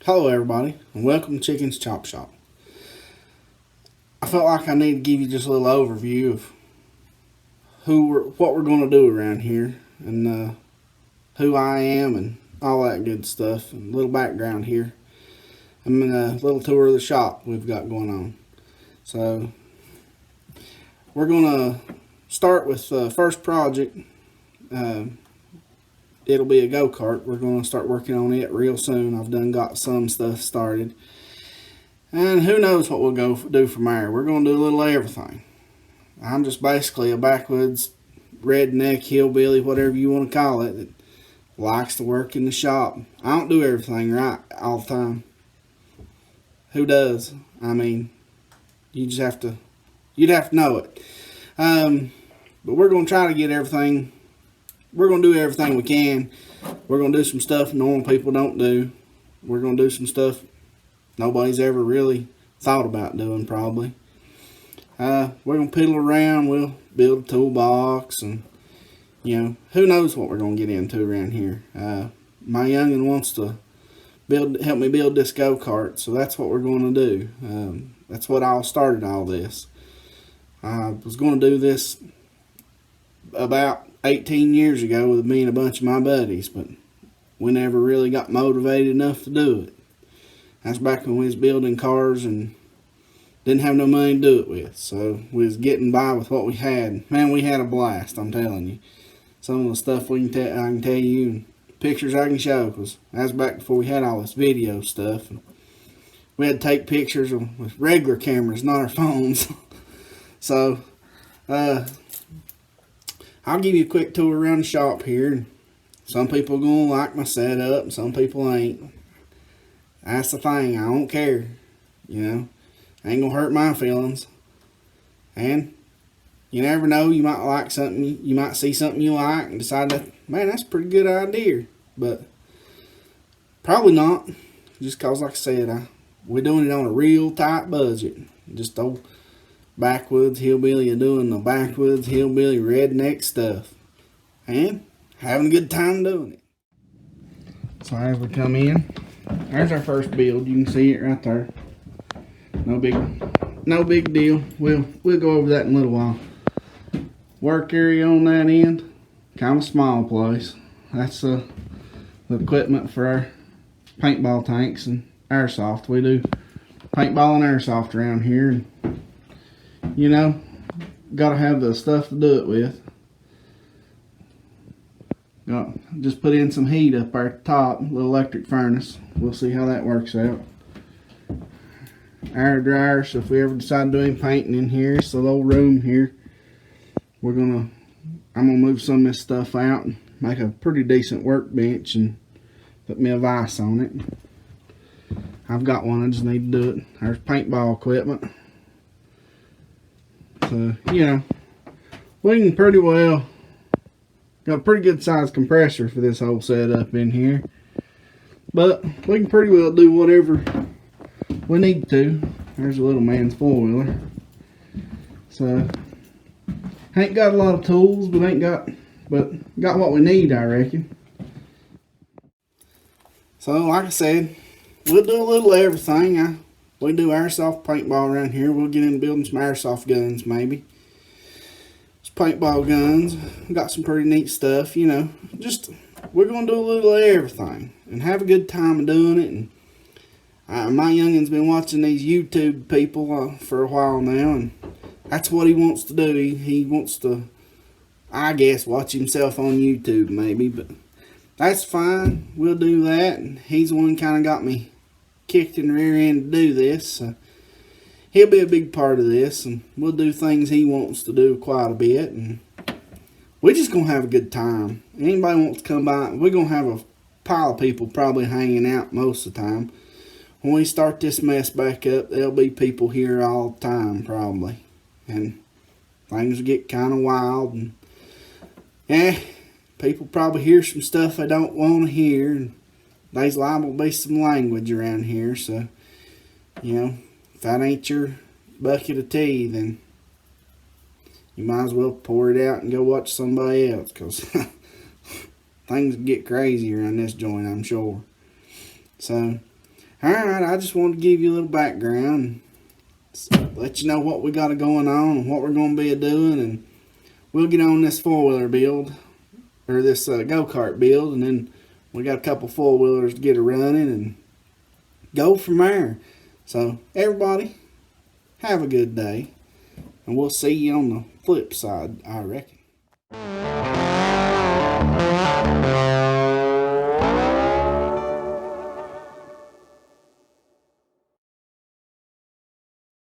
Hello everybody and welcome to Chicken's Chop Shop. I felt like I need to give you just a little overview of what we're going to do around here and who I am and all that good stuff and a little background here. I'm in a little tour of the shop we've got going on. So we're going to start with the first project. It'll be a go-kart. We're going to start working on it real soon. I've got some stuff started. And who knows what we'll go do from there. We're going to do a little everything. I'm just basically a backwoods, redneck, hillbilly, whatever you want to call it, that likes to work in the shop. I don't do everything right all the time. Who does? I mean, you'd have to know it. But we're going to try to get everything. We're going to do everything we can. We're going to do some stuff normal people don't do. We're going to do some stuff nobody's ever really thought about doing, probably. We're going to piddle around. We'll build a toolbox and, who knows what we're going to get into around here. My youngin' wants to help me build this go-kart, so that's what we're going to do. That's what all started all this. I was going to do this about 18 years ago with me and a bunch of my buddies, but we never really got motivated enough to do it. That's back when we was building cars and didn't have no money to do it with, so we was getting by with what we had. Man, we had a blast, I'm telling you. Some of the stuff I can tell you, and pictures I can show, because that's back before we had all this video stuff. And we had to take pictures with regular cameras, not our phones. So, I'll give you a quick tour around the shop here. Some people are going to like my setup, and some people ain't. That's the thing. I don't care. Ain't going to hurt my feelings. And you never know. You might like something. You might see something you like and decide that, man, that's a pretty good idea. But probably not. Just because, like I said, we're doing it on a real tight budget. Just old backwoods hillbilly doing the backwoods hillbilly redneck stuff and having a good time doing it. So as we come in, there's our first build. You can see it right there. No big deal. We'll go over that in a little while. Work area on that end, kind of a small place. That's the equipment for our paintball tanks and airsoft. We do paintball and airsoft around here. Gotta have the stuff to do it with. Just put in some heat up there at the top, a little electric furnace. We'll see how that works out. Air dryer, so if we ever decide to do any painting in here, it's a little room here. I'm gonna move some of this stuff out and make a pretty decent workbench and put me a vise on it. I've got one, I just need to do it. There's paintball equipment. So, we can pretty well got a pretty good sized compressor for this whole setup in here. But we can pretty well do whatever we need to. There's a little man's four-wheeler. So, ain't got a lot of tools, but got what we need, I reckon. So, like I said, we'll do a little everything. We do airsoft paintball around here. We'll get into building some airsoft guns, maybe. Some paintball guns. We got some pretty neat stuff, Just, we're going to do a little of everything and have a good time of doing it. And my youngin's been watching these YouTube people for a while now, and that's what he wants to do. He wants to, I guess, watch himself on YouTube, maybe, but that's fine. We'll do that. And he's the one kind of got me kicked in the rear end to do this, so he'll be a big part of this, and we'll do things he wants to do quite a bit, and we're just gonna have a good time. Anybody wants to come by, we're gonna have a pile of people probably hanging out most of the time. When we start this mess back up, there'll be people here all the time probably, and things will get kind of wild, and people probably hear some stuff they don't want to hear, and there's liable to be some language around here, so, if that ain't your bucket of tea, then you might as well pour it out and go watch somebody else, because things get crazy around this joint, I'm sure. So, Alright, I just wanted to give you a little background. Let you know what we got going on and what we're going to be doing. And we'll get on this four-wheeler build. Or this go-kart build. And then we got a couple four-wheelers to get it running. And go from there. So, everybody, have a good day. And we'll see you on the flip side, I reckon.